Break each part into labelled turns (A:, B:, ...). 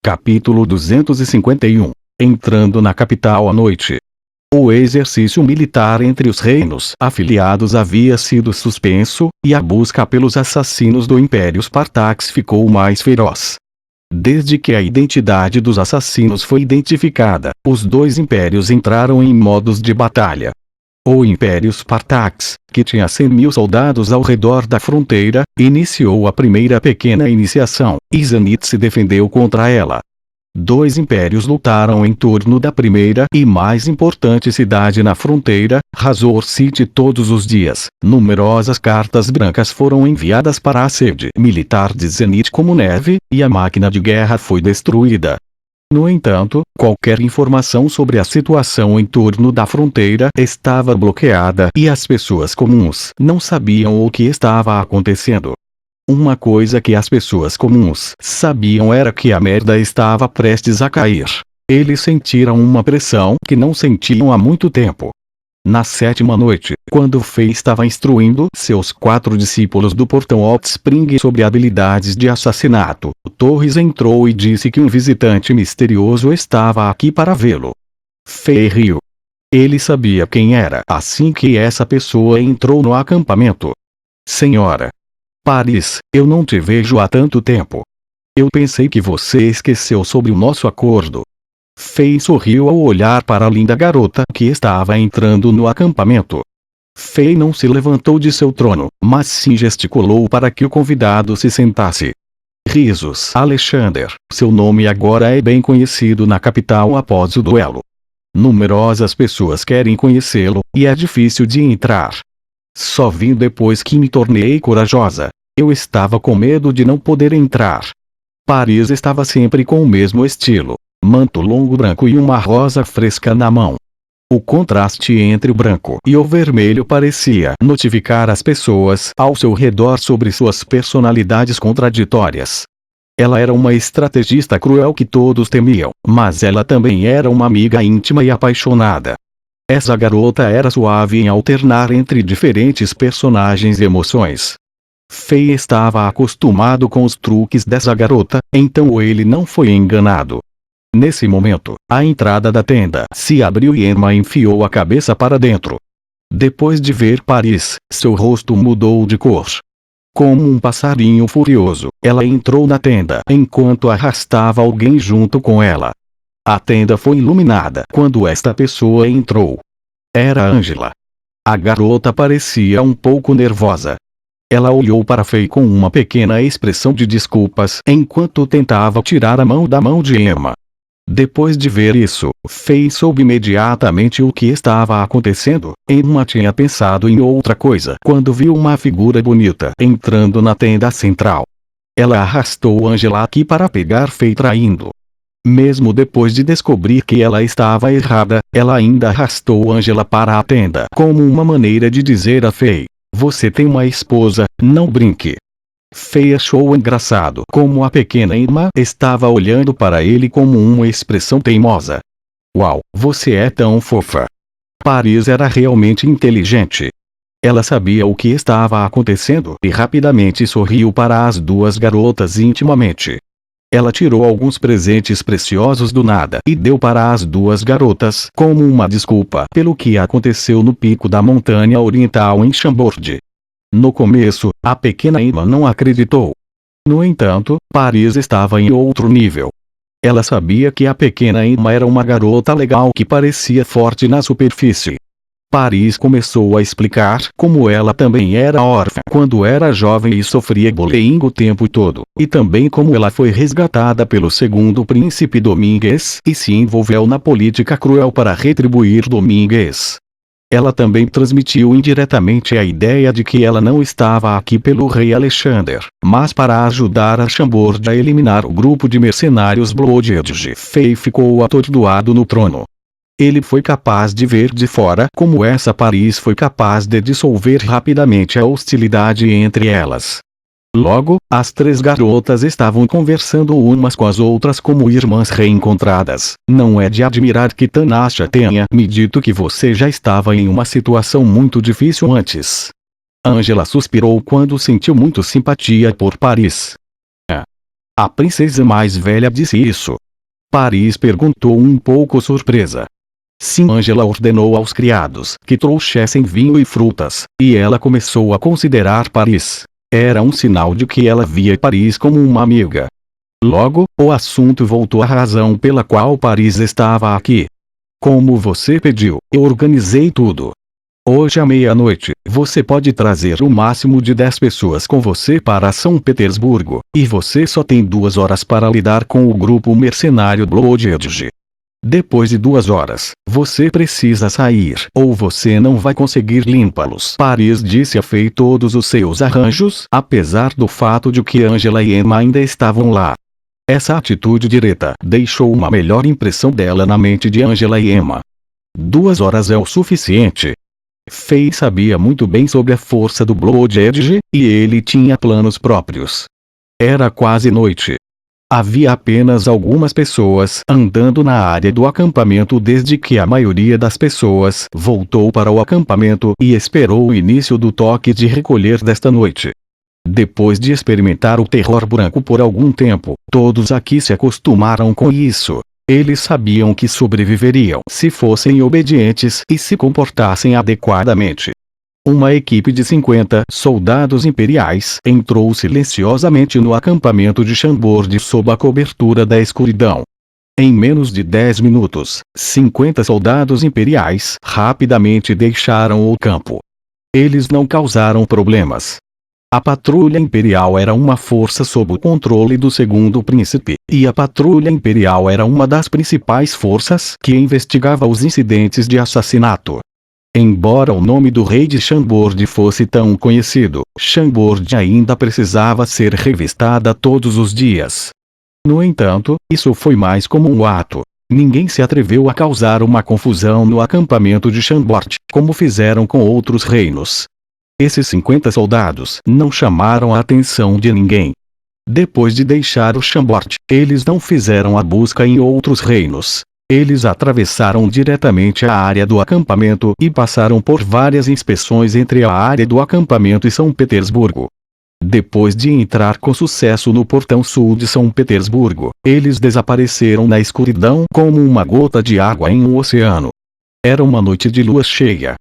A: Capítulo 251. Entrando na capital à noite. O exercício militar entre os reinos afiliados havia sido suspenso, e a busca pelos assassinos do Império Spartax ficou mais feroz. Desde que a identidade dos assassinos foi identificada, os dois impérios entraram em modos de batalha. O Império Spartax, que tinha 100.000 soldados ao redor da fronteira, iniciou a primeira pequena iniciação, e Zenit se defendeu contra ela. Dois impérios lutaram em torno da primeira e mais importante cidade na fronteira, Razor City. Todos os dias, numerosas cartas brancas foram enviadas para a sede militar de Zenit como neve, e a máquina de guerra foi destruída. No entanto, qualquer informação sobre a situação em torno da fronteira estava bloqueada e as pessoas comuns não sabiam o que estava acontecendo. Uma coisa que as pessoas comuns sabiam era que a merda estava prestes a cair. Eles sentiram uma pressão que não sentiam há muito tempo. Na sétima noite, quando Fei estava instruindo seus 4 discípulos do portão Hot Spring sobre habilidades de assassinato, Torres entrou e disse que um visitante misterioso estava aqui para vê-lo. Fei riu. Ele sabia quem era assim que essa pessoa entrou no acampamento. Senhora Paris, eu não te vejo há tanto tempo. Eu pensei que você esqueceu sobre o nosso acordo. Fei sorriu ao olhar para a linda garota que estava entrando no acampamento. Fei não se levantou de seu trono, mas sim gesticulou para que o convidado se sentasse. Risos. Alexander, seu nome agora é bem conhecido na capital após o duelo. Numerosas pessoas querem conhecê-lo, e é difícil de entrar. Só vim depois que me tornei corajosa. Eu estava com medo de não poder entrar. Paris estava sempre com o mesmo estilo. Manto longo branco e uma rosa fresca na mão. O contraste entre o branco e o vermelho parecia notificar as pessoas ao seu redor sobre suas personalidades contraditórias. Ela era uma estrategista cruel que todos temiam, mas ela também era uma amiga íntima e apaixonada. Essa garota era suave em alternar entre diferentes personagens e emoções. Fei estava acostumado com os truques dessa garota, então ele não foi enganado. Nesse momento, a entrada da tenda se abriu e Emma enfiou a cabeça para dentro. Depois de ver Paris, seu rosto mudou de cor. Como um passarinho furioso, ela entrou na tenda enquanto arrastava alguém junto com ela. A tenda foi iluminada quando esta pessoa entrou. Era Angela. A garota parecia um pouco nervosa. Ela olhou para Fei com uma pequena expressão de desculpas enquanto tentava tirar a mão da mão de Emma. Depois de ver isso, Fei soube imediatamente o que estava acontecendo. Emma tinha pensado em outra coisa quando viu uma figura bonita entrando na tenda central. Ela arrastou Angela aqui para pegar Fei traindo. Mesmo depois de descobrir que ela estava errada, ela ainda arrastou Angela para a tenda como uma maneira de dizer a Fei: você tem uma esposa, não brinque. Fei achou engraçado como a pequena Emma estava olhando para ele como uma expressão teimosa. Uau, você é tão fofa. Paris era realmente inteligente. Ela sabia o que estava acontecendo e rapidamente sorriu para as duas garotas intimamente. Ela tirou alguns presentes preciosos do nada e deu para as duas garotas como uma desculpa pelo que aconteceu no pico da montanha oriental em Chambord. No começo, a pequena Emma não acreditou. No entanto, Paris estava em outro nível. Ela sabia que a pequena Emma era uma garota legal que parecia forte na superfície. Paris começou a explicar como ela também era órfã quando era jovem e sofria bullying o tempo todo, e também como ela foi resgatada pelo segundo príncipe Domingues e se envolveu na política cruel para retribuir Domingues. Ela também transmitiu indiretamente a ideia de que ela não estava aqui pelo rei Alexander, mas para ajudar a Chambord a eliminar o grupo de mercenários Blood Edge. Fei ficou atordoado no trono. Ele foi capaz de ver de fora como essa Paris foi capaz de dissolver rapidamente a hostilidade entre elas. Logo, as 3 garotas estavam conversando umas com as outras como irmãs reencontradas. Não é de admirar que Tanasha tenha me dito que você já estava em uma situação muito difícil antes. Angela suspirou quando sentiu muito simpatia por Paris. A princesa mais velha disse isso. Paris perguntou um pouco surpresa. Sim, Angela ordenou aos criados que trouxessem vinho e frutas, e ela começou a considerar Paris. Era um sinal de que ela via Paris como uma amiga. Logo, o assunto voltou à razão pela qual Paris estava aqui. Como você pediu, eu organizei tudo. Hoje à meia-noite, você pode trazer o máximo de 10 pessoas com você para São Petersburgo, e você só tem 2 horas para lidar com o grupo mercenário Blood Edge. Depois de 2 horas, você precisa sair, ou você não vai conseguir limpá-los. Paris disse a Fei todos os seus arranjos, apesar do fato de que Angela e Emma ainda estavam lá. Essa atitude direta deixou uma melhor impressão dela na mente de Angela e Emma. 2 horas é o suficiente. Fei sabia muito bem sobre a força do Blood Edge, e ele tinha planos próprios. Era quase noite. Havia apenas algumas pessoas andando na área do acampamento desde que a maioria das pessoas voltou para o acampamento e esperou o início do toque de recolher desta noite. Depois de experimentar o terror branco por algum tempo, todos aqui se acostumaram com isso. Eles sabiam que sobreviveriam se fossem obedientes e se comportassem adequadamente. Uma equipe de 50 soldados imperiais entrou silenciosamente no acampamento de Chambord sob a cobertura da escuridão. Em menos de 10 minutos, 50 soldados imperiais rapidamente deixaram o campo. Eles não causaram problemas. A patrulha imperial era uma força sob o controle do segundo príncipe, e a patrulha imperial era uma das principais forças que investigava os incidentes de assassinato. Embora o nome do rei de Chambord fosse tão conhecido, Chambord ainda precisava ser revistada todos os dias. No entanto, isso foi mais como um ato. Ninguém se atreveu a causar uma confusão no acampamento de Chambord, como fizeram com outros reinos. Esses 50 soldados não chamaram a atenção de ninguém. Depois de deixar o Chambord, eles não fizeram a busca em outros reinos. Eles atravessaram diretamente a área do acampamento e passaram por várias inspeções entre a área do acampamento e São Petersburgo. Depois de entrar com sucesso no portão sul de São Petersburgo, eles desapareceram na escuridão como uma gota de água em um oceano. Era uma noite de lua cheia.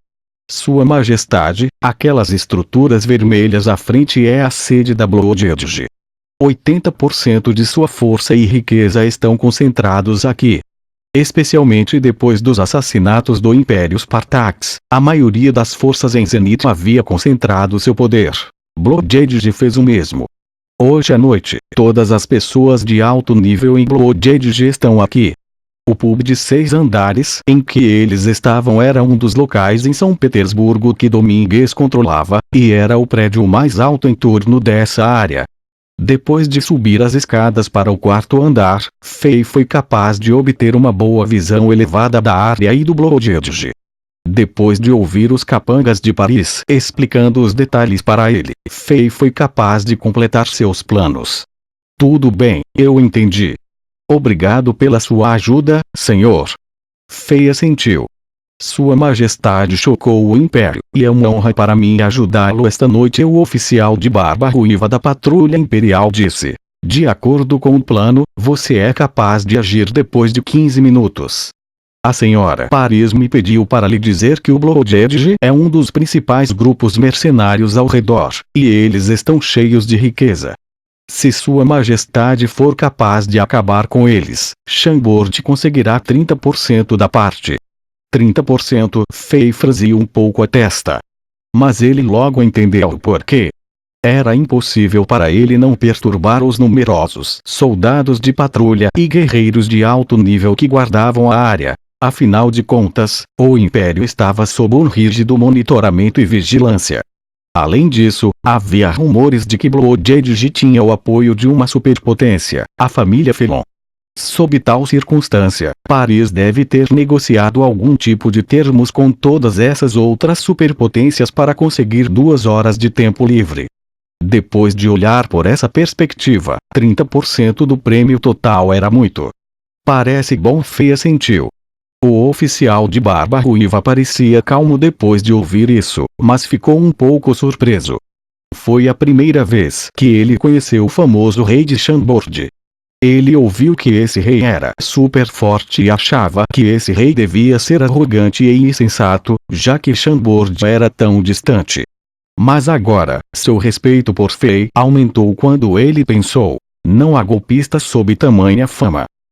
A: Sua Majestade, aquelas estruturas vermelhas à frente é a sede da Blood Edge. 80% de sua força e riqueza estão concentrados aqui. Especialmente depois dos assassinatos do Império Spartax, a maioria das forças em Zenith havia concentrado seu poder. Blood Edge fez o mesmo. Hoje à noite, todas as pessoas de alto nível em Blood Edge estão aqui. O pub de 6 andares em que eles estavam era um dos locais em São Petersburgo que Domingues controlava, e era o prédio mais alto em torno dessa área. Depois de subir as escadas para o 4º andar, Fei foi capaz de obter uma boa visão elevada da área e do Blood Edge. Depois de ouvir os capangas de Paris explicando os detalhes para ele, Fei foi capaz de completar seus planos. Tudo bem, eu entendi. Obrigado pela sua ajuda, senhor. Fei assentiu. Sua Majestade chocou o Império, e é uma honra para mim ajudá-lo esta noite. O oficial de barba ruiva da patrulha imperial disse. De acordo com o plano, você é capaz de agir depois de 15 minutos. A senhora Paris me pediu para lhe dizer que o Blood Edge é um dos principais grupos mercenários ao redor, e eles estão cheios de riqueza. Se Sua Majestade for capaz de acabar com eles, Chambord conseguirá 30% da parte. 30%. Fei franziu um pouco a testa. Mas ele logo entendeu o porquê. Era impossível para ele não perturbar os numerosos soldados de patrulha e guerreiros de alto nível que guardavam a área. Afinal de contas, o Império estava sob um rígido monitoramento e vigilância. Além disso, havia rumores de que Blood Edge tinha o apoio de uma superpotência, a família Felon. Sob tal circunstância, Paris deve ter negociado algum tipo de termos com todas essas outras superpotências para conseguir 2 horas de tempo livre. Depois de olhar por essa perspectiva, 30% do prêmio total era muito. Parece bom. Fei assentiu. O oficial de barba ruiva parecia calmo depois de ouvir isso, mas ficou um pouco surpreso. Foi a primeira vez que ele conheceu o famoso rei de Chambord. Ele ouviu que esse rei era super forte e achava que esse rei devia ser arrogante e insensato, já que Chambord era tão distante. Mas agora, seu respeito por Fei aumentou quando ele pensou: não há golpista sob tamanha fama.